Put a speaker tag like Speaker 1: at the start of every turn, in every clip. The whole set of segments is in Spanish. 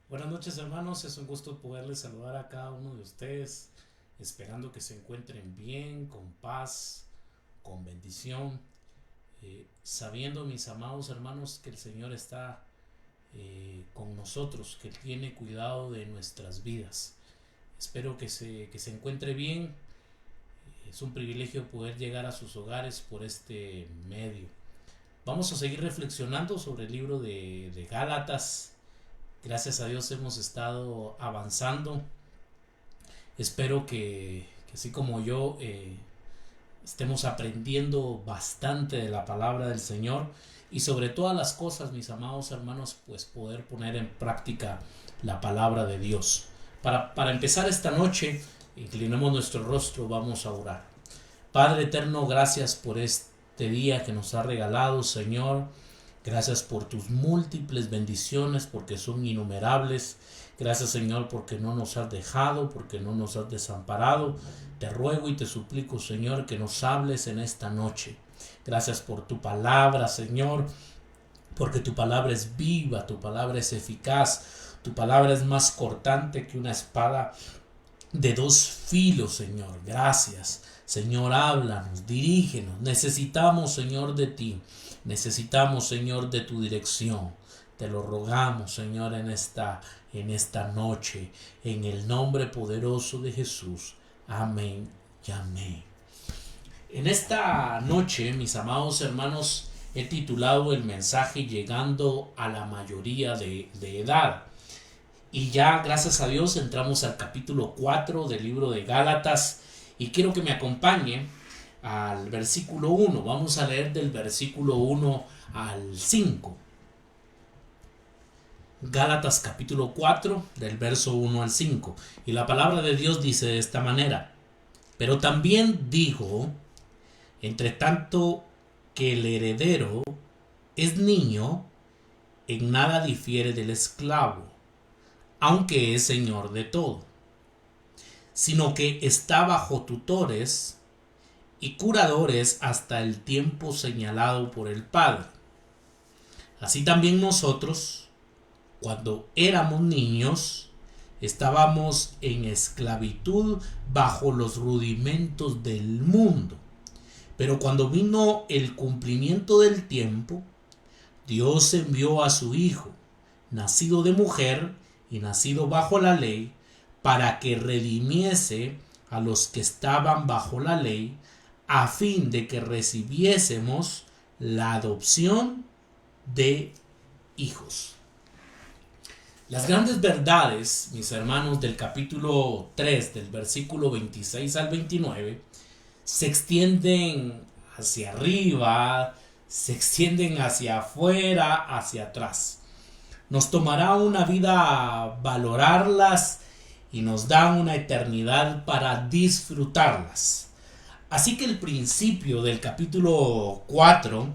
Speaker 1: Buenas noches, hermanos, es un gusto poderles saludar a cada uno de ustedes, esperando que se encuentren bien, con paz, con bendición, sabiendo, mis amados hermanos, que el Señor está con nosotros, que tiene cuidado de nuestras vidas. Espero que se encuentre bien. Es un privilegio poder llegar a sus hogares por este medio. Vamos a seguir reflexionando sobre el libro de Gálatas. Gracias a Dios hemos estado avanzando. Espero que así como yo estemos aprendiendo bastante de la palabra del Señor y sobre todas las cosas, mis amados hermanos, pues poder poner en práctica la palabra de Dios. Para empezar esta noche, inclinemos nuestro rostro, vamos a orar. Padre eterno, gracias por este día que nos ha regalado, Señor. Gracias por tus múltiples bendiciones, porque son innumerables. Gracias, Señor, porque no nos has dejado, porque no nos has desamparado. Te ruego y te suplico, Señor, que nos hables en esta noche. Gracias por tu palabra, Señor, porque tu palabra es viva, tu palabra es eficaz, tu palabra es más cortante que una espada de dos filos, Señor. Gracias. Señor, háblanos, dirígenos. Necesitamos, Señor, de ti. Necesitamos, Señor, de tu dirección. Te lo rogamos, Señor, en esta noche, en el nombre poderoso de Jesús. Amén y amén. En esta noche, mis amados hermanos, he titulado el mensaje Llegando a la mayoría de edad. Y ya, gracias a Dios, entramos al capítulo 4 del libro de Gálatas. Y quiero que me acompañe al versículo 1. Vamos a leer del versículo 1 al 5. Gálatas capítulo 4, del verso 1 al 5. Y la palabra de Dios dice de esta manera: Pero también digo, entre tanto que el heredero es niño, en nada difiere del esclavo, aunque es señor de todo, sino que está bajo tutores y curadores hasta el tiempo señalado por el Padre. Así también nosotros, cuando éramos niños, estábamos en esclavitud bajo los rudimentos del mundo. Pero cuando vino el cumplimiento del tiempo, Dios envió a su Hijo, nacido de mujer y nacido bajo la ley, para que redimiese a los que estaban bajo la ley, a fin de que recibiésemos la adopción de hijos. Las grandes verdades, mis hermanos, del capítulo 3, del versículo 26 al 29, se extienden hacia arriba, se extienden hacia afuera, hacia atrás. Nos tomará una vida valorarlas y nos dan una eternidad para disfrutarlas. Así que el principio del capítulo 4,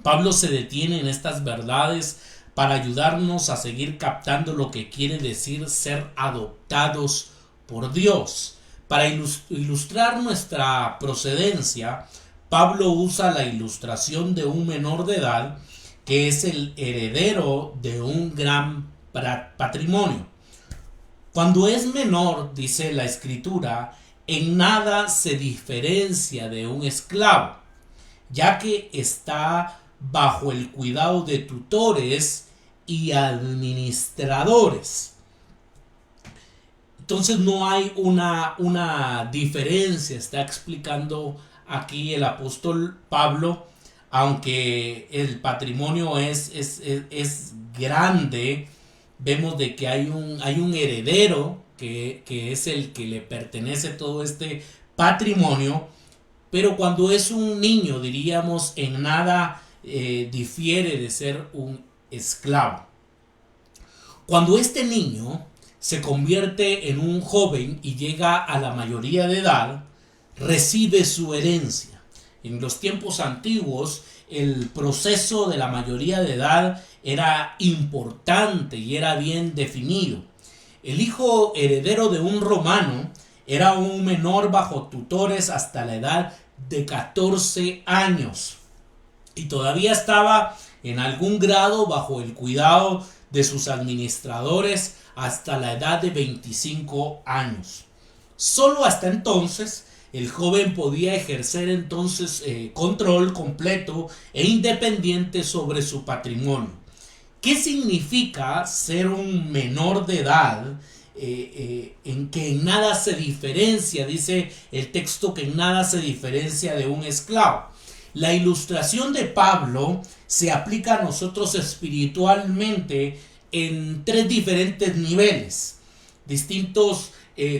Speaker 1: Pablo se detiene en estas verdades para ayudarnos a seguir captando lo que quiere decir ser adoptados por Dios. Para ilustrar nuestra procedencia, Pablo usa la ilustración de un menor de edad que es el heredero de un gran patrimonio. Cuando es menor, dice la escritura, en nada se diferencia de un esclavo, ya que está bajo el cuidado de tutores y administradores. Entonces no hay una diferencia, está explicando aquí el apóstol Pablo, aunque el patrimonio es grande. Vemos de que hay un heredero que es el que le pertenece todo este patrimonio, pero cuando es un niño, diríamos, en nada difiere de ser un esclavo. Cuando este niño se convierte en un joven y llega a la mayoría de edad, recibe su herencia. En los tiempos antiguos, el proceso de la mayoría de edad era importante y era bien definido. El hijo heredero de un romano era un menor bajo tutores hasta la edad de 14 años y todavía estaba en algún grado bajo el cuidado de sus administradores hasta la edad de 25 años. Solo hasta entonces el joven podía ejercer entonces control completo e independiente sobre su patrimonio. ¿Qué significa ser un menor de edad? En que en nada se diferencia, dice el texto, que en nada se diferencia de un esclavo. La ilustración de Pablo se aplica a nosotros espiritualmente en tres diferentes niveles. Distintos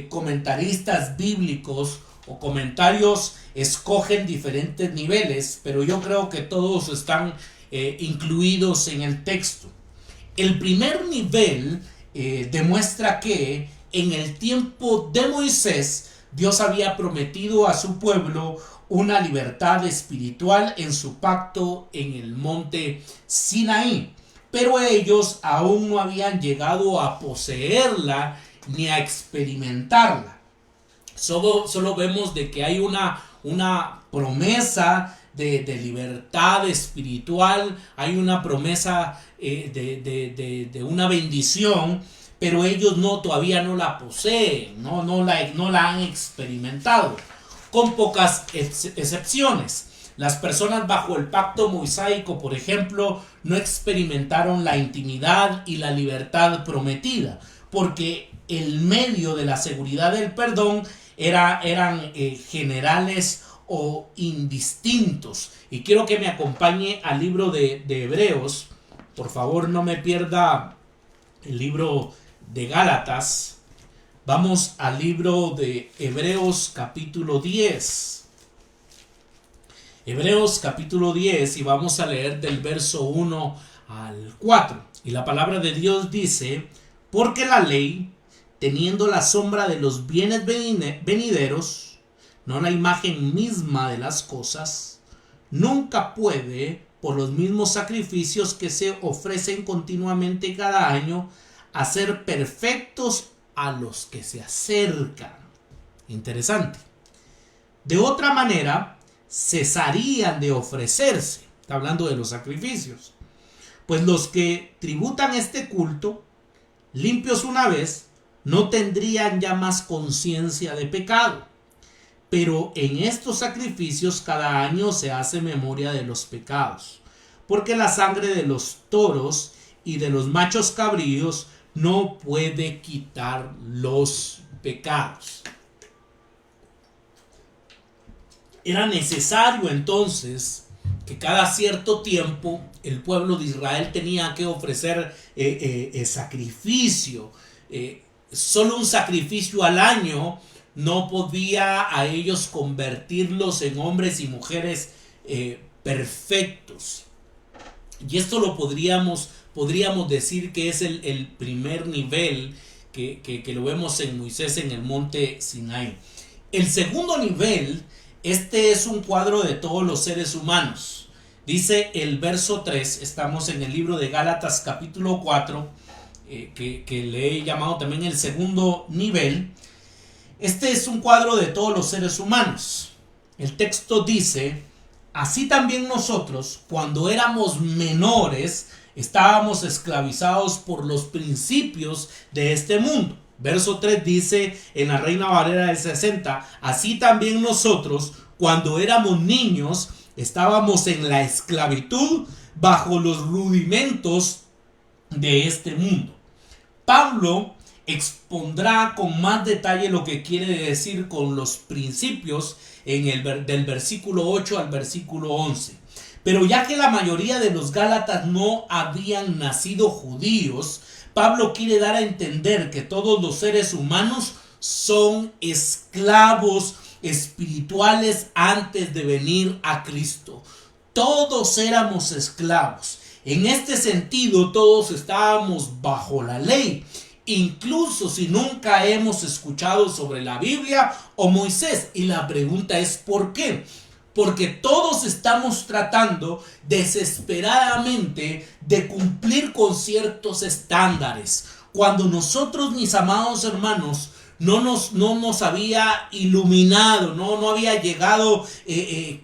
Speaker 1: comentaristas bíblicos o comentarios escogen diferentes niveles, pero yo creo que todos están incluidos en el texto. El primer nivel demuestra que en el tiempo de Moisés Dios había prometido a su pueblo una libertad espiritual en su pacto en el monte Sinaí, pero ellos aún no habían llegado a poseerla ni a experimentarla. Solo vemos de que hay una promesa de libertad espiritual, hay una promesa de una bendición, pero ellos todavía no la poseen, no la han experimentado, con pocas excepciones. Las personas bajo el pacto mosaico, por ejemplo, no experimentaron la intimidad y la libertad prometida, porque el medio de la seguridad del perdón eran generales o indistintos. Y quiero que me acompañe al libro de Hebreos. Por favor, no me pierda el libro de Gálatas. Vamos al libro de Hebreos capítulo 10. Hebreos capítulo 10, y vamos a leer del verso 1 al 4. Y la palabra de Dios dice: porque la ley, teniendo la sombra de los bienes venideros, no la imagen misma de las cosas, nunca puede, por los mismos sacrificios que se ofrecen continuamente cada año, hacer perfectos a los que se acercan. Interesante. De otra manera, cesarían de ofrecerse. Está hablando de los sacrificios. Pues los que tributan este culto, limpios una vez, no tendrían ya más conciencia de pecado. Pero en estos sacrificios cada año se hace memoria de los pecados, porque la sangre de los toros y de los machos cabríos no puede quitar los pecados. Era necesario entonces que cada cierto tiempo el pueblo de Israel tenía que ofrecer sacrificio. Solo un sacrificio al año no podía a ellos convertirlos en hombres y mujeres perfectos. Y esto lo podríamos decir que es el primer nivel que lo vemos en Moisés en el monte Sinaí. El segundo nivel, este es un cuadro de todos los seres humanos. Dice el verso 3, estamos en el libro de Gálatas capítulo 4, que le he llamado también el segundo nivel. Este es un cuadro de todos los seres humanos. El texto dice: así también nosotros, cuando éramos menores, estábamos esclavizados por los principios de este mundo. Verso 3 dice en la Reina Valera del 60: así también nosotros, cuando éramos niños, estábamos en la esclavitud bajo los rudimentos de este mundo. Pablo expondrá con más detalle lo que quiere decir con los principios del versículo 8 al versículo 11. Pero ya que la mayoría de los gálatas no habían nacido judíos, Pablo quiere dar a entender que todos los seres humanos son esclavos espirituales antes de venir a Cristo. Todos éramos esclavos. En este sentido, todos estábamos bajo la ley, incluso si nunca hemos escuchado sobre la Biblia o Moisés. Y la pregunta es ¿por qué? Porque todos estamos tratando desesperadamente de cumplir con ciertos estándares, cuando nosotros, mis amados hermanos, no nos había iluminado, no había llegado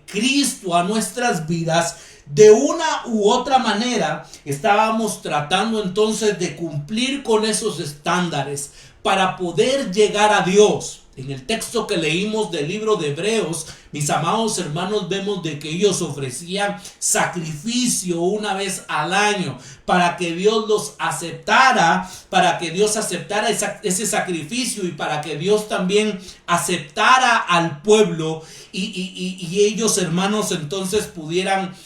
Speaker 1: Cristo a nuestras vidas. De una u otra manera estábamos tratando entonces de cumplir con esos estándares para poder llegar a Dios. En el texto que leímos del libro de Hebreos, mis amados hermanos, vemos de que ellos ofrecían sacrificio una vez al año para que Dios los aceptara, para que Dios aceptara ese sacrificio y para que Dios también aceptara al pueblo y ellos, hermanos, entonces pudieran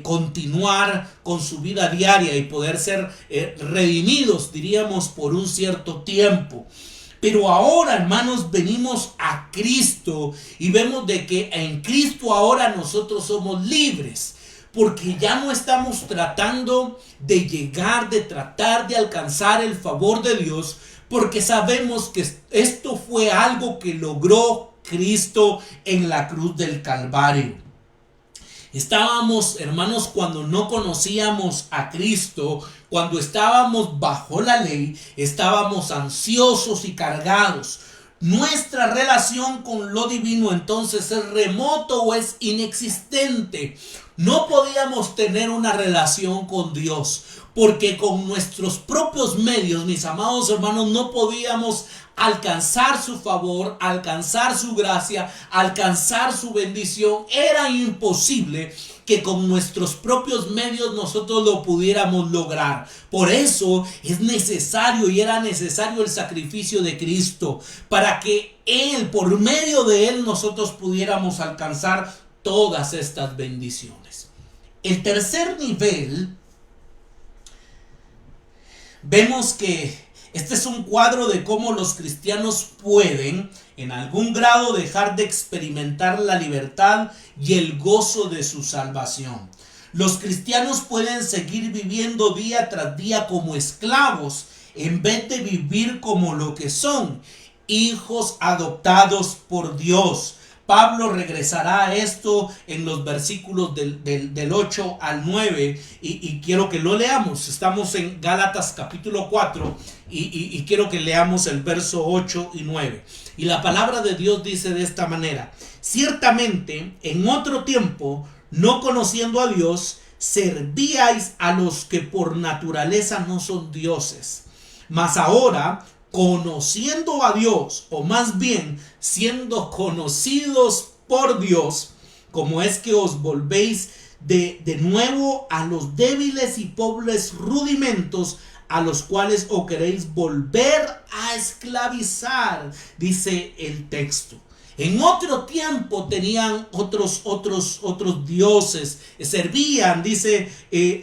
Speaker 1: continuar con su vida diaria y poder ser redimidos, diríamos, por un cierto tiempo. Pero ahora, hermanos, venimos a Cristo y vemos de que en Cristo ahora nosotros somos libres, porque ya no estamos tratando de tratar de alcanzar el favor de Dios, porque sabemos que esto fue algo que logró Cristo en la cruz del Calvario. Estábamos, hermanos, cuando no conocíamos a Cristo, cuando estábamos bajo la ley, estábamos ansiosos y cargados. Nuestra relación con lo divino entonces es remoto o es inexistente. No podíamos tener una relación con Dios porque con nuestros propios medios, mis amados hermanos, no podíamos alcanzar su favor, alcanzar su gracia, alcanzar su bendición. Era imposible que con nuestros propios medios nosotros lo pudiéramos lograr. Por eso es necesario y era necesario el sacrificio de Cristo para que Él, por medio de Él, nosotros pudiéramos alcanzar todas estas bendiciones. El tercer nivel, vemos que este es un cuadro de cómo los cristianos pueden en algún grado dejar de experimentar la libertad y el gozo de su salvación. Los cristianos pueden seguir viviendo día tras día como esclavos en vez de vivir como lo que son, hijos adoptados por Dios. Pablo regresará a esto en los versículos del 8 al 9 y quiero que lo leamos. Estamos en Gálatas capítulo 4 y quiero que leamos el verso 8 y 9. Y la palabra de Dios dice de esta manera: ciertamente en otro tiempo, no conociendo a Dios, servíais a los que por naturaleza no son dioses. Mas ahora, conociendo a Dios, o más bien siendo conocidos por Dios, como es que os volvéis de nuevo a los débiles y pobres rudimentos a los cuales os queréis volver a esclavizar, dice el texto. En otro tiempo tenían otros dioses, servían, dice,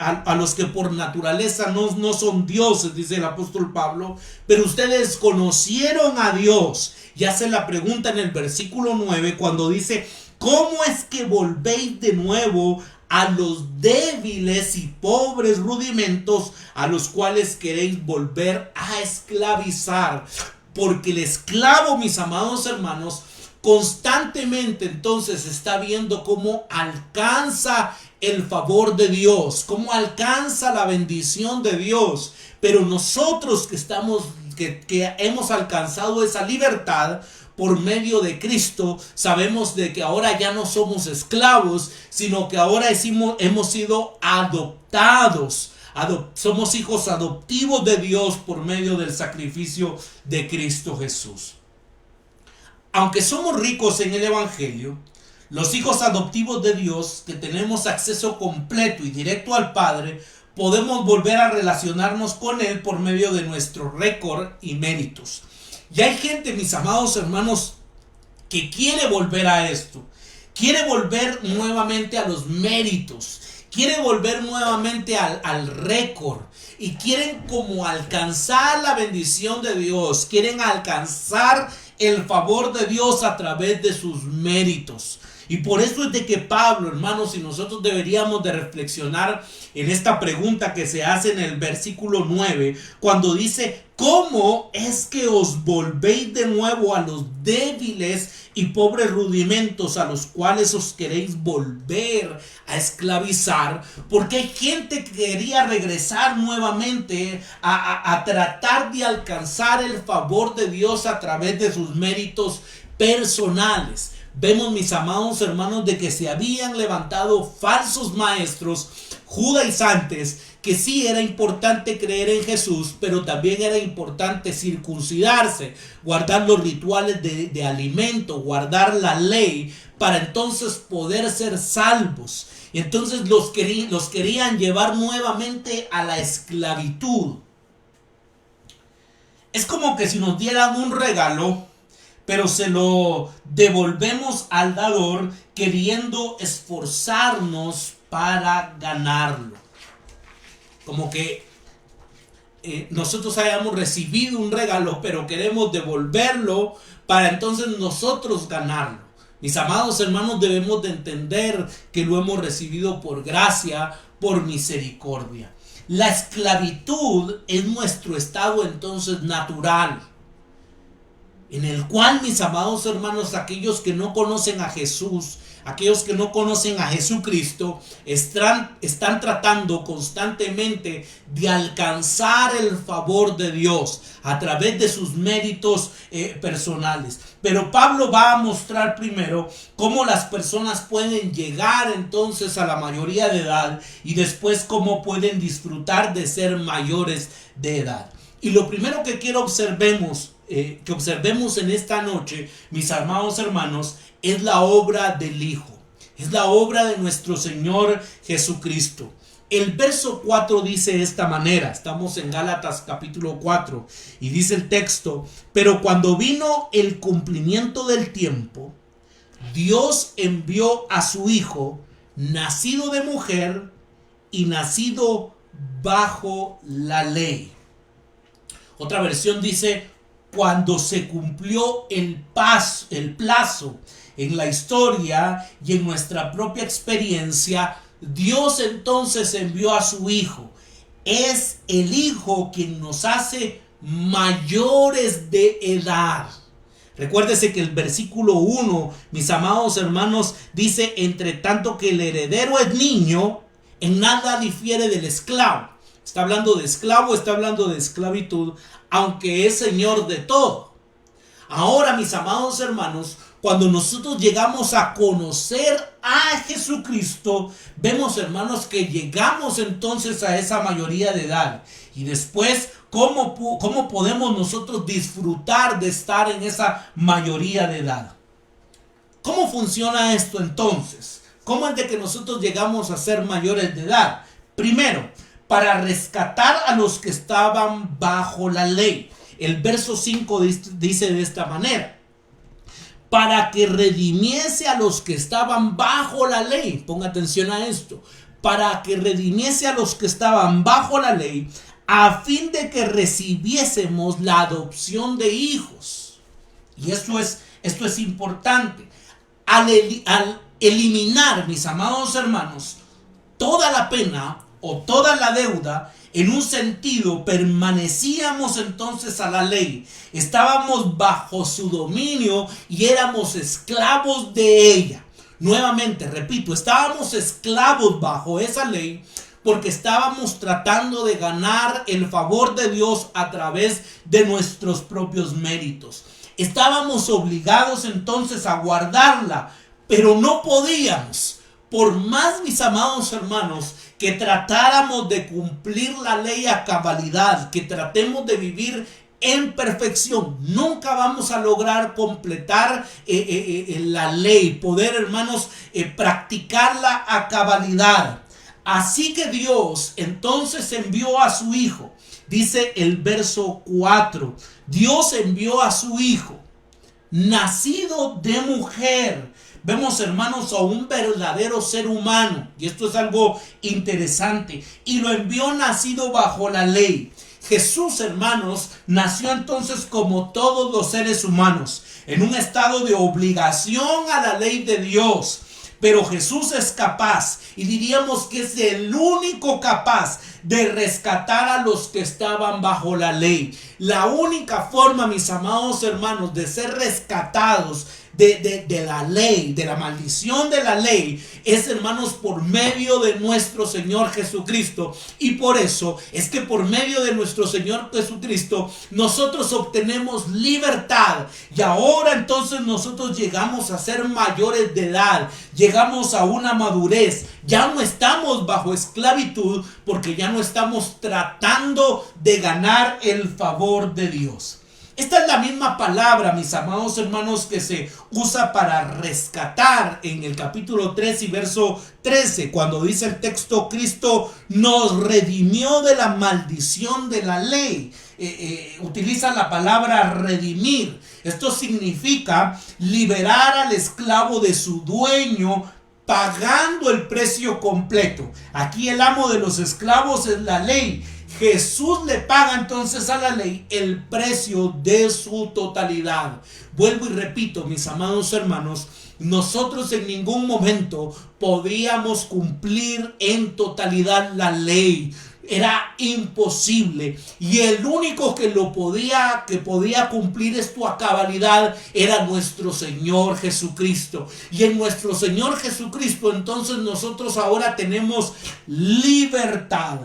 Speaker 1: a los que por naturaleza no son dioses, dice el apóstol Pablo, pero ustedes conocieron a Dios. Y hace la pregunta en el versículo 9 cuando dice: ¿cómo es que volvéis de nuevo a los débiles y pobres rudimentos a los cuales queréis volver a esclavizar? Porque el esclavo, mis amados hermanos, constantemente entonces está viendo cómo alcanza el favor de Dios, cómo alcanza la bendición de Dios. Pero nosotros que hemos alcanzado esa libertad por medio de Cristo, sabemos de que ahora ya no somos esclavos, sino que ahora hemos sido adoptados. Somos hijos adoptivos de Dios por medio del sacrificio de Cristo Jesús. Aunque somos ricos en el Evangelio, los hijos adoptivos de Dios, que tenemos acceso completo y directo al Padre, podemos volver a relacionarnos con Él por medio de nuestro récord y méritos. Y hay gente, mis amados hermanos, que quiere volver a esto. Quiere volver nuevamente a los méritos. Quiere volver nuevamente al récord. Y quieren como alcanzar la bendición de Dios. Quieren alcanzar el favor de Dios a través de sus méritos. Y por eso es de que Pablo, hermanos, y nosotros deberíamos de reflexionar en esta pregunta que se hace en el versículo 9, cuando dice: ¿cómo es que os volvéis de nuevo a los débiles y pobres rudimentos a los cuales os queréis volver a esclavizar? Porque hay gente que quería regresar nuevamente a tratar de alcanzar el favor de Dios a través de sus méritos personales. vemos, mis amados hermanos, de que se habían levantado falsos maestros judaizantes, que sí era importante creer en Jesús, pero también era importante circuncidarse, guardar los rituales de alimento, guardar la ley, para entonces poder ser salvos. Y entonces los querían llevar nuevamente a la esclavitud. Es como que si nos dieran un regalo, pero se lo devolvemos al dador queriendo esforzarnos para ganarlo. Como que nosotros hayamos recibido un regalo, pero queremos devolverlo para entonces nosotros ganarlo. Mis amados hermanos, debemos de entender que lo hemos recibido por gracia, por misericordia. La esclavitud es nuestro estado entonces natural, en el cual, mis amados hermanos, aquellos que no conocen a Jesús, aquellos que no conocen a Jesucristo, están tratando constantemente de alcanzar el favor de Dios a través de sus méritos personales. Pero Pablo va a mostrar primero cómo las personas pueden llegar entonces a la mayoría de edad y después cómo pueden disfrutar de ser mayores de edad. Y lo primero que quiero que observemos en esta noche, mis amados hermanos, es la obra del Hijo. Es la obra de nuestro Señor Jesucristo. El verso 4 dice de esta manera. Estamos en Gálatas capítulo 4 y dice el texto: pero cuando vino el cumplimiento del tiempo, Dios envió a su Hijo, nacido de mujer y nacido bajo la ley. Otra versión dice: cuando se cumplió el plazo en la historia y en nuestra propia experiencia, Dios entonces envió a su Hijo. Es el Hijo quien nos hace mayores de edad. Recuérdese que el versículo 1, mis amados hermanos, dice: entre tanto que el heredero es niño, en nada difiere del esclavo. Está hablando de esclavo, está hablando de esclavitud, aunque es señor de todo. Ahora, mis amados hermanos, cuando nosotros llegamos a conocer a Jesucristo, vemos, hermanos, que llegamos entonces a esa mayoría de edad. Y después, ¿cómo podemos nosotros disfrutar de estar en esa mayoría de edad? ¿Cómo funciona esto entonces? ¿Cómo es de que nosotros llegamos a ser mayores de edad? Primero, para rescatar a los que estaban bajo la ley. El verso 5 dice de esta manera: para que redimiese a los que estaban bajo la ley. Ponga atención a esto. Para que redimiese a los que estaban bajo la ley, a fin de que recibiésemos la adopción de hijos. Y esto es importante. Al eliminar, mis amados hermanos, toda la pena o toda la deuda, en un sentido permanecíamos entonces a la ley, estábamos bajo su dominio y éramos esclavos de ella. Nuevamente, repito, estábamos esclavos bajo esa ley porque estábamos tratando de ganar el favor de Dios a través de nuestros propios méritos. Estábamos obligados entonces a guardarla, pero no podíamos. Por más, mis amados hermanos, que tratáramos de cumplir la ley a cabalidad, que tratemos de vivir en perfección, nunca vamos a lograr completar la ley, poder, hermanos, practicarla a cabalidad. Así que Dios entonces envió a su Hijo. Dice el verso 4, Dios envió a su Hijo, nacido de mujer. Vemos, hermanos, a un verdadero ser humano, y esto es algo interesante, y lo envió nacido bajo la ley. Jesús, hermanos, nació entonces como todos los seres humanos, en un estado de obligación a la ley de Dios. Pero Jesús es capaz, y diríamos que es el único capaz de rescatar a los que estaban bajo la ley. La única forma, mis amados hermanos, de ser rescatados de la ley, de la maldición de la ley, es, hermanos, por medio de nuestro Señor Jesucristo. Y por eso es que por medio de nuestro Señor Jesucristo nosotros obtenemos libertad. Y ahora entonces nosotros llegamos a ser mayores de edad, llegamos a una madurez. Ya no estamos bajo esclavitud, porque ya no estamos tratando de ganar el favor de Dios. Esta es la misma palabra, mis amados hermanos, que se usa para rescatar en el capítulo 3 y verso 13, cuando dice el texto: Cristo nos redimió de la maldición de la ley. Utiliza la palabra redimir. Esto significa liberar al esclavo de su dueño, pagando el precio completo. Aquí el amo de los esclavos es la ley. Jesús le paga entonces a la ley el precio de su totalidad. Vuelvo y repito, mis amados hermanos, nosotros en ningún momento podíamos cumplir en totalidad la ley. Era imposible, y el único que podía cumplir esto a cabalidad era nuestro Señor Jesucristo. Y en nuestro Señor Jesucristo entonces nosotros ahora tenemos libertad.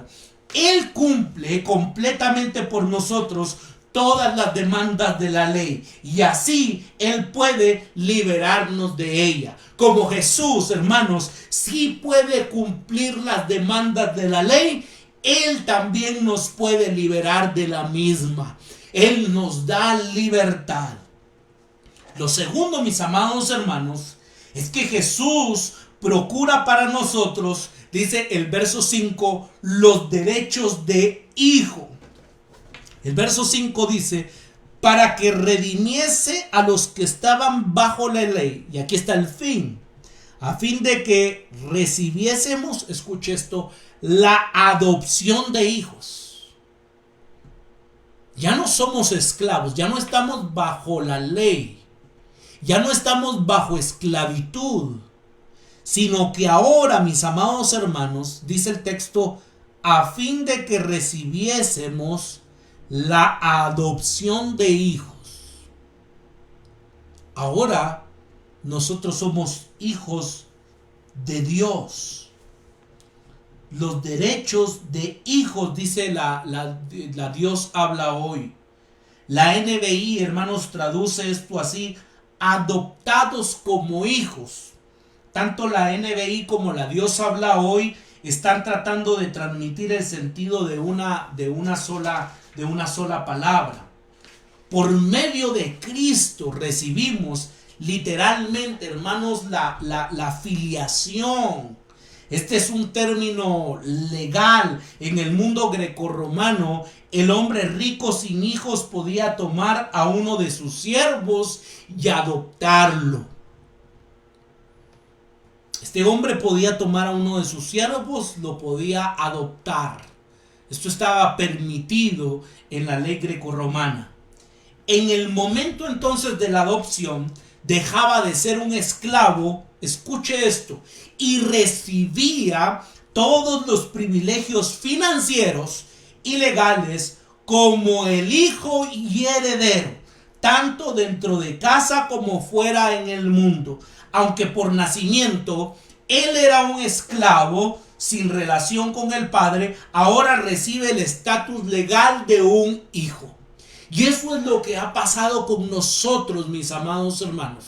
Speaker 1: Él cumple completamente por nosotros todas las demandas de la ley, y así Él puede liberarnos de ella. Como Jesús, hermanos, sí puede cumplir las demandas de la ley, Él también nos puede liberar de la misma. Él nos da libertad. Lo segundo, mis amados hermanos, es que Jesús procura para nosotros, dice el verso 5, los derechos de hijo. El verso 5 dice: para que redimiese a los que estaban bajo la ley. Y aquí está el fin. A fin de que recibiésemos, escuche esto, la adopción de hijos. Ya no somos esclavos, ya no estamos bajo la ley, ya no estamos bajo esclavitud, sino que ahora, mis amados hermanos, dice el texto, a fin de que recibiésemos la adopción de hijos. Ahora nosotros somos hijos de Dios. Los derechos de hijos, dice la Dios habla hoy. La NBI, hermanos, traduce esto así: adoptados como hijos. Tanto la NBI como la Dios habla hoy están tratando de transmitir el sentido de una sola palabra. Por medio de Cristo recibimos literalmente, hermanos, la filiación. Este es un término legal. En el mundo grecorromano, el hombre rico sin hijos podía tomar a uno de sus siervos y adoptarlo. Este hombre podía tomar a uno de sus siervos, lo podía adoptar. Esto estaba permitido en la ley grecorromana. En el momento entonces de la adopción, dejaba de ser un esclavo, escuche esto, y recibía todos los privilegios financieros y legales como el hijo y heredero, tanto dentro de casa como fuera en el mundo. Aunque por nacimiento él era un esclavo sin relación con el padre, ahora recibe el estatus legal de un hijo. Y eso es lo que ha pasado con nosotros, mis amados hermanos.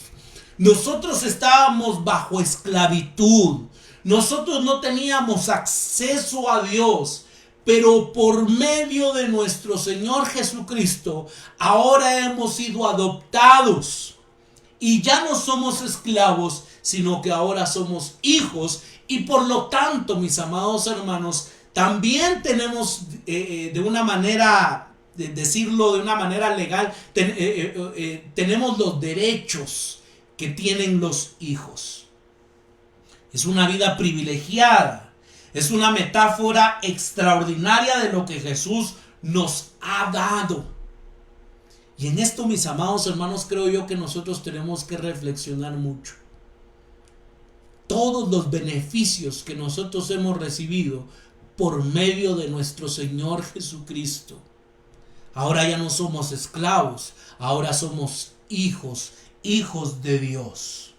Speaker 1: Nosotros estábamos bajo esclavitud. Nosotros no teníamos acceso a Dios. Pero por medio de nuestro Señor Jesucristo, ahora hemos sido adoptados. Y ya no somos esclavos, sino que ahora somos hijos. Y por lo tanto, mis amados hermanos, también tenemos de una manera, de decirlo de una manera legal, tenemos los derechos que tienen los hijos. Es una vida privilegiada. Es una metáfora extraordinaria de lo que Jesús nos ha dado. Y en esto, mis amados hermanos, creo yo que nosotros tenemos que reflexionar mucho. Todos los beneficios que nosotros hemos recibido por medio de nuestro Señor Jesucristo. Ahora ya no somos esclavos, ahora somos hijos hijos de Dios.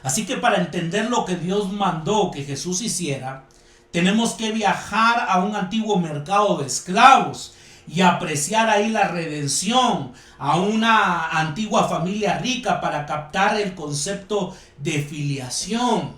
Speaker 1: Así que para entender lo que Dios mandó que Jesús hiciera, tenemos que viajar a un antiguo mercado de esclavos y apreciar ahí la redención, a una antigua familia rica para captar el concepto de filiación.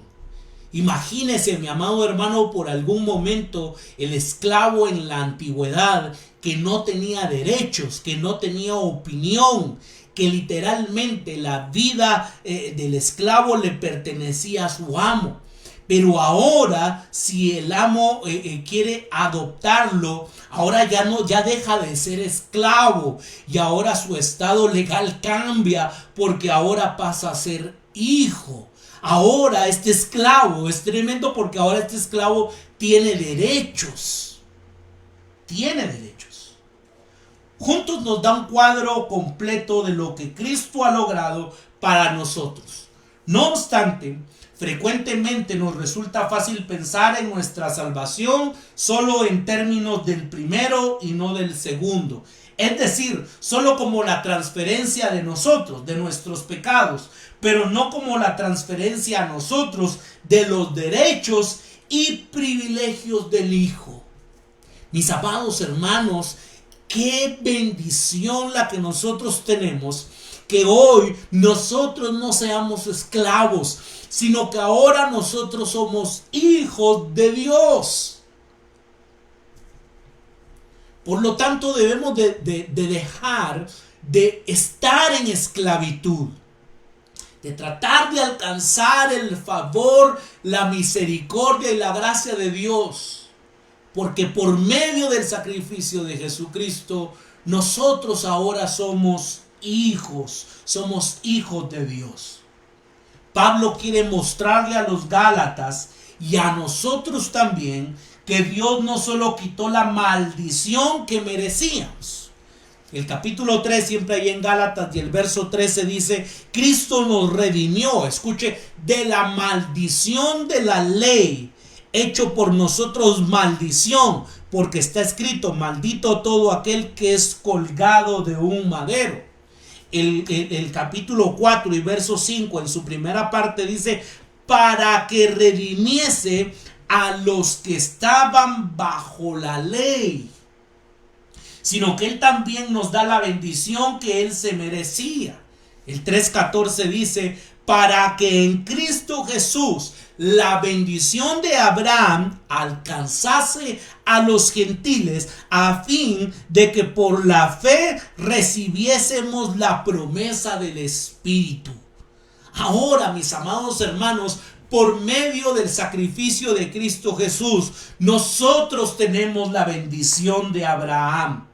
Speaker 1: Imagínese, mi amado hermano, por algún momento el esclavo en la antigüedad que no tenía derechos, que no tenía opinión, que literalmente la vida del esclavo le pertenecía a su amo. Pero ahora, si el amo quiere adoptarlo, ahora ya deja de ser esclavo y ahora su estado legal cambia porque ahora pasa a ser hijo. Ahora este esclavo es tremendo porque ahora este esclavo tiene derechos. Tiene derechos. Juntos nos da un cuadro completo de lo que Cristo ha logrado para nosotros. No obstante, frecuentemente nos resulta fácil pensar en nuestra salvación solo en términos del primero y no del segundo. Es decir, solo como la transferencia de nosotros, de nuestros pecados, pero no como la transferencia a nosotros de los derechos y privilegios del Hijo. Mis amados hermanos, qué bendición la que nosotros tenemos, que hoy nosotros no seamos esclavos, sino que ahora nosotros somos hijos de Dios. Por lo tanto, debemos de dejar de estar en esclavitud, de tratar de alcanzar el favor, la misericordia y la gracia de Dios, porque por medio del sacrificio de Jesucristo, nosotros ahora somos hijos de Dios. Pablo quiere mostrarle a los Gálatas y a nosotros también que Dios no solo quitó la maldición que merecíamos. El capítulo 3, siempre ahí en Gálatas, y el verso 13 dice: Cristo nos redimió, escuche, de la maldición de la ley, hecho por nosotros maldición, porque está escrito: maldito todo aquel que es colgado de un madero. El capítulo 4 y verso 5 en su primera parte dice: para que redimiese a los que estaban bajo la ley, sino que Él también nos da la bendición que Él se merecía. El 3:14 dice: para que en Cristo Jesús la bendición de Abraham alcanzase a los gentiles, a fin de que por la fe recibiésemos la promesa del Espíritu. Ahora, mis amados hermanos, por medio del sacrificio de Cristo Jesús, nosotros tenemos la bendición de Abraham.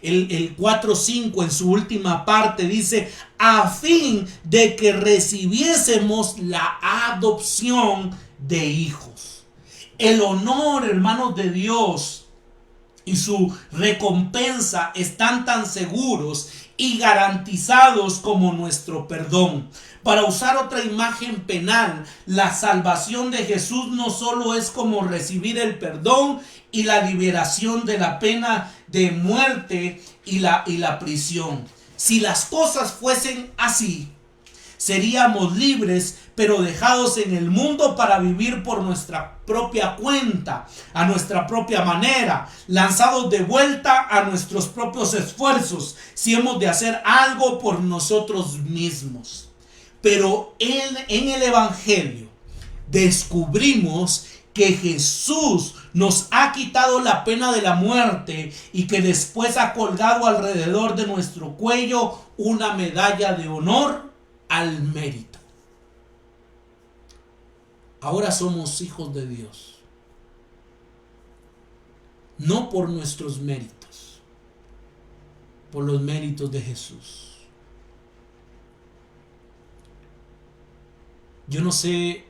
Speaker 1: El 4:5 en su última parte dice: a fin de que recibiésemos la adopción de hijos. El honor, hermanos de Dios, y su recompensa están tan seguros y garantizados como nuestro perdón. Para usar otra imagen penal, la salvación de Jesús no solo es como recibir el perdón y la liberación de la pena de muerte y la prisión. Si las cosas fuesen así, seríamos libres, pero dejados en el mundo para vivir por nuestra propia cuenta, a nuestra propia manera, lanzados de vuelta a nuestros propios esfuerzos, si hemos de hacer algo por nosotros mismos. Pero en el Evangelio descubrimos que Jesús nos ha quitado la pena de la muerte y que después ha colgado alrededor de nuestro cuello una medalla de honor al mérito. Ahora somos hijos de Dios, no por nuestros méritos, por los méritos de Jesús. Yo no sé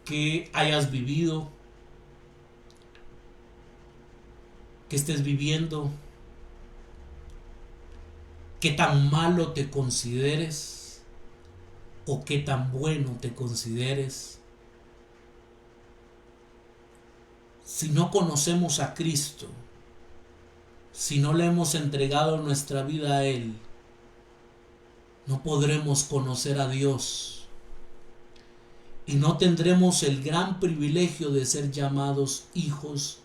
Speaker 1: qué hayas vivido, qué estés viviendo, qué tan malo te consideres o qué tan bueno te consideres. Si no conocemos a Cristo, Si no le hemos entregado nuestra vida a Él, no podremos conocer a Dios y no tendremos el gran privilegio de ser llamados hijos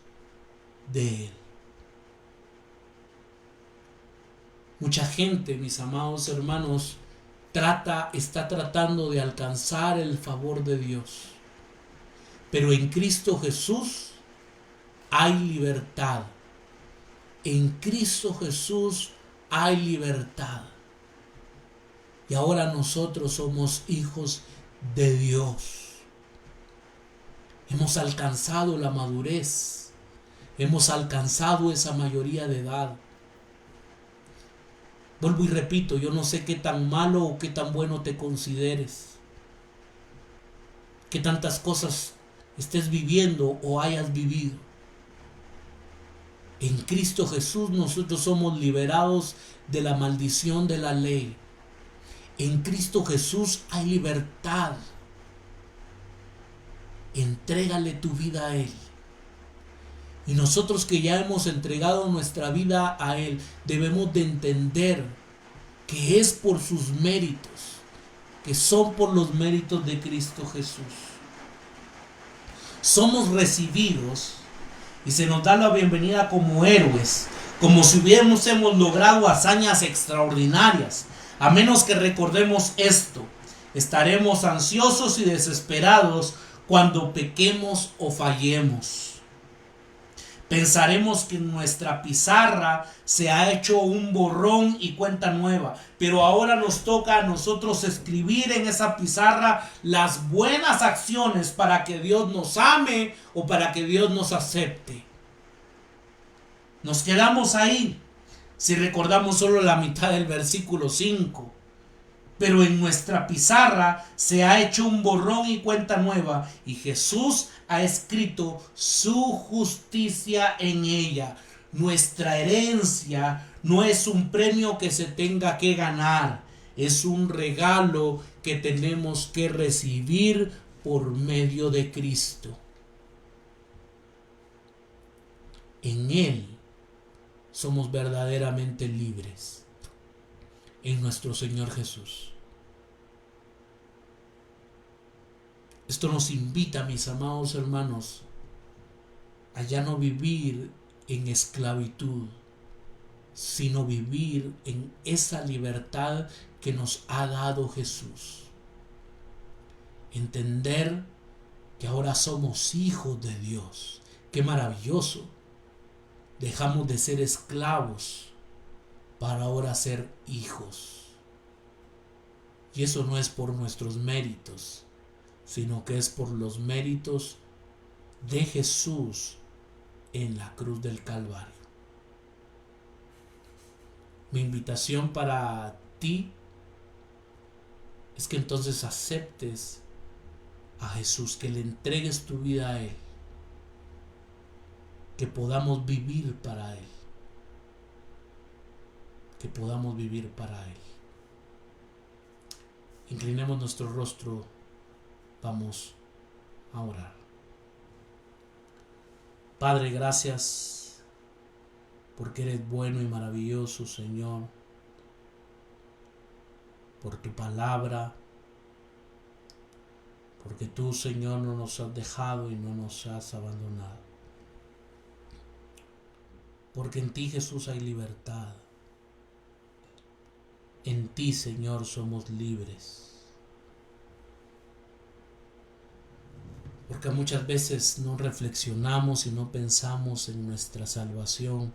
Speaker 1: de Él. Mucha gente, mis amados hermanos, está tratando de alcanzar el favor de Dios. Pero en Cristo Jesús hay libertad. En Cristo Jesús hay libertad. Y ahora nosotros somos hijos de Dios. Hemos alcanzado la madurez. Hemos alcanzado esa mayoría de edad. Vuelvo y repito, yo no sé qué tan malo o qué tan bueno te consideres. Qué tantas cosas estés viviendo o hayas vivido. En Cristo Jesús nosotros somos liberados de la maldición de la ley. En Cristo Jesús hay libertad. Entrégale tu vida a Él. Y nosotros que ya hemos entregado nuestra vida a Él, debemos de entender que es por sus méritos, que son por los méritos de Cristo Jesús. Somos recibidos y se nos da la bienvenida como héroes, como si hemos logrado hazañas extraordinarias. A menos que recordemos esto, estaremos ansiosos y desesperados cuando pequemos o fallemos. Pensaremos que nuestra pizarra se ha hecho un borrón y cuenta nueva, pero ahora nos toca a nosotros escribir en esa pizarra las buenas acciones para que Dios nos ame o para que Dios nos acepte. Nos quedamos ahí si recordamos solo la mitad del versículo 5. Pero en nuestra pizarra se ha hecho un borrón y cuenta nueva, y Jesús ha escrito su justicia en ella. Nuestra herencia no es un premio que se tenga que ganar, es un regalo que tenemos que recibir por medio de Cristo. En Él somos verdaderamente libres, en nuestro Señor Jesús. Esto nos invita, mis amados hermanos, a ya no vivir en esclavitud, sino vivir en esa libertad que nos ha dado Jesús. Entender que ahora somos hijos de Dios. ¡Qué maravilloso! Dejamos de ser esclavos para ahora ser hijos. Y eso no es por nuestros méritos, sino que es por los méritos de Jesús en la cruz del Calvario. Mi invitación para ti es que entonces aceptes a Jesús, que le entregues tu vida a Él, que podamos vivir para Él, que podamos vivir para Él. Inclinemos nuestro rostro, vamos a orar. Padre, gracias porque eres bueno y maravilloso, Señor, por tu palabra, porque tú, Señor, no nos has dejado y no nos has abandonado. Porque en ti, Jesús, hay libertad. En ti, Señor, somos libres. Porque muchas veces no reflexionamos y no pensamos en nuestra salvación,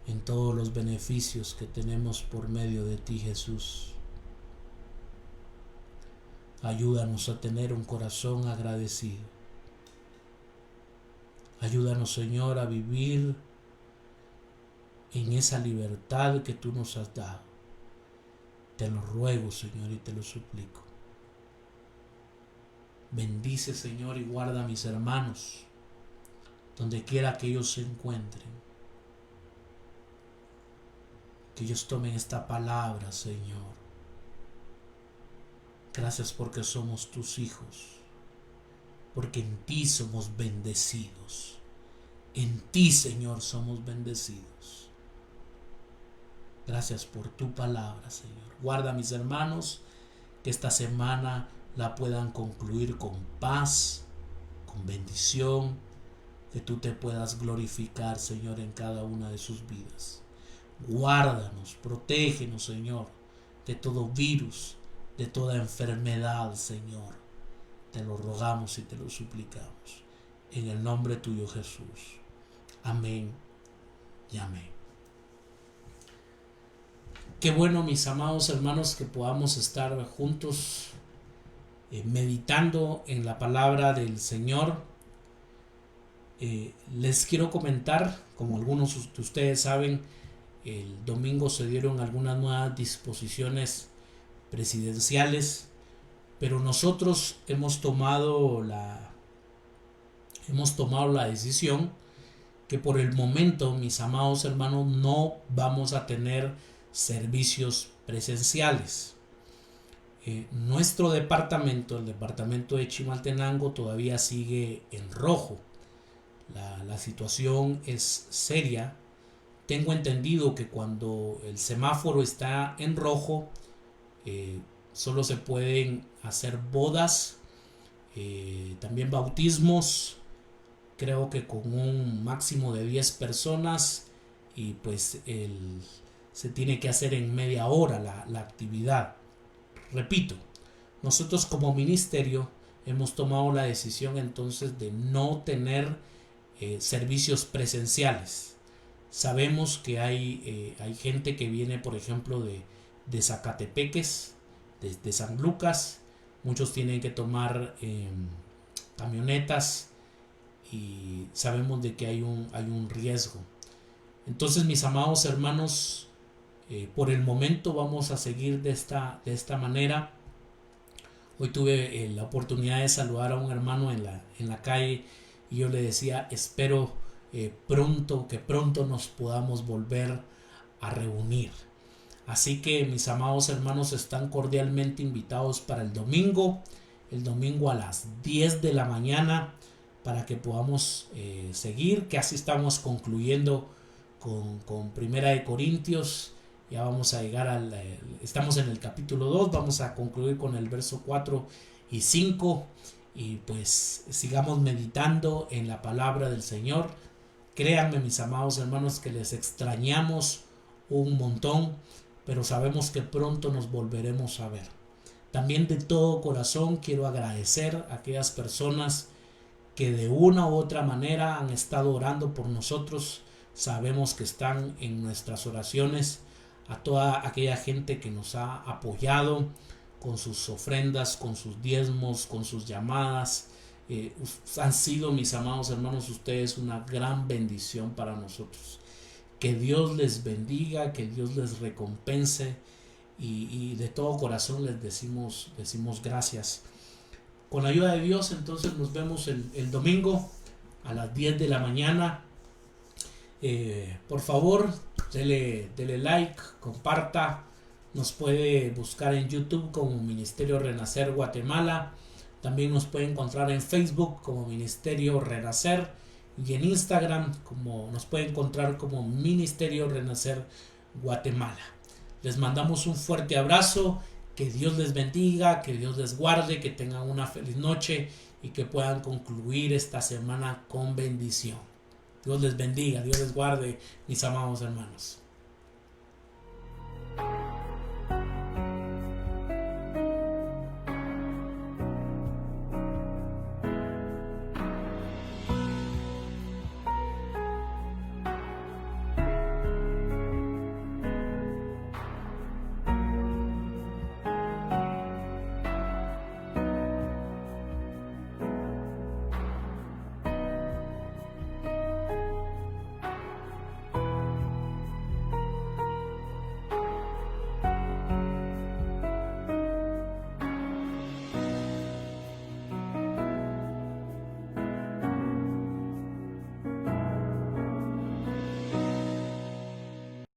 Speaker 1: en todos los beneficios que tenemos por medio de ti, Jesús. Ayúdanos a tener un corazón agradecido. Ayúdanos, Señor, a vivir en esa libertad que tú nos has dado. Te lo ruego, Señor, y te lo suplico. Bendice, Señor, y guarda a mis hermanos, donde quiera que ellos se encuentren. Que ellos tomen esta palabra, Señor. Gracias porque somos tus hijos, porque en ti somos bendecidos. En ti, Señor, somos bendecidos. Gracias por tu palabra, Señor. Guarda a mis hermanos, que esta semana la puedan concluir con paz, con bendición, que tú te puedas glorificar, Señor, en cada una de sus vidas. Guárdanos, protégenos, Señor, de todo virus, de toda enfermedad, Señor. Te lo rogamos y te lo suplicamos. En el nombre tuyo, Jesús. Amén y amén. Qué bueno, mis amados hermanos, que podamos estar juntos meditando en la palabra del Señor. Les quiero comentar, como algunos de ustedes saben, el domingo se dieron algunas nuevas disposiciones presidenciales, pero nosotros hemos tomado la decisión que por el momento, mis amados hermanos, no vamos a tener servicios presenciales. Nuestro departamento, el departamento de Chimaltenango, todavía sigue en rojo. La situación es seria. Tengo entendido que cuando el semáforo está en rojo, solo se pueden hacer bodas, también bautismos, creo que con un máximo de 10 personas, y pues se tiene que hacer en media hora la actividad. Repito, nosotros como ministerio hemos tomado la decisión entonces de no tener servicios presenciales. Sabemos que hay gente que viene, por ejemplo, de Zacatepeques, de San Lucas. Muchos tienen que tomar camionetas y sabemos de que hay un riesgo. Entonces, mis amados hermanos, por el momento vamos a seguir de esta manera. Hoy tuve la oportunidad de saludar a un hermano en la calle y yo le decía, espero que pronto nos podamos volver a reunir. Así que mis amados hermanos están cordialmente invitados para el domingo a las 10 de la mañana, para que podamos seguir, que así estamos concluyendo con Primera de Corintios. Ya vamos a llegar estamos en el capítulo 2, vamos a concluir con el verso 4 y 5, y pues sigamos meditando en la palabra del Señor. Créanme, mis amados hermanos, que les extrañamos un montón, pero sabemos que pronto nos volveremos a ver. También de todo corazón quiero agradecer a aquellas personas que de una u otra manera han estado orando por nosotros. Sabemos que están en nuestras oraciones. A toda aquella gente que nos ha apoyado con sus ofrendas, con sus diezmos, con sus llamadas. Han sido, mis amados hermanos, ustedes una gran bendición para nosotros. Que Dios les bendiga, que Dios les recompense, y de todo corazón les decimos gracias. Con la ayuda de Dios, entonces nos vemos el domingo a las 10 de la mañana. Por favor, dele like, comparta. Nos puede buscar en YouTube como Ministerio Renacer Guatemala. También nos puede encontrar en Facebook como Ministerio Renacer, y en Instagram nos puede encontrar como Ministerio Renacer Guatemala. Les mandamos un fuerte abrazo. Que Dios les bendiga, que Dios les guarde, que tengan una feliz noche y que puedan concluir esta semana con bendición. Dios les bendiga, Dios les guarde, mis amados hermanos.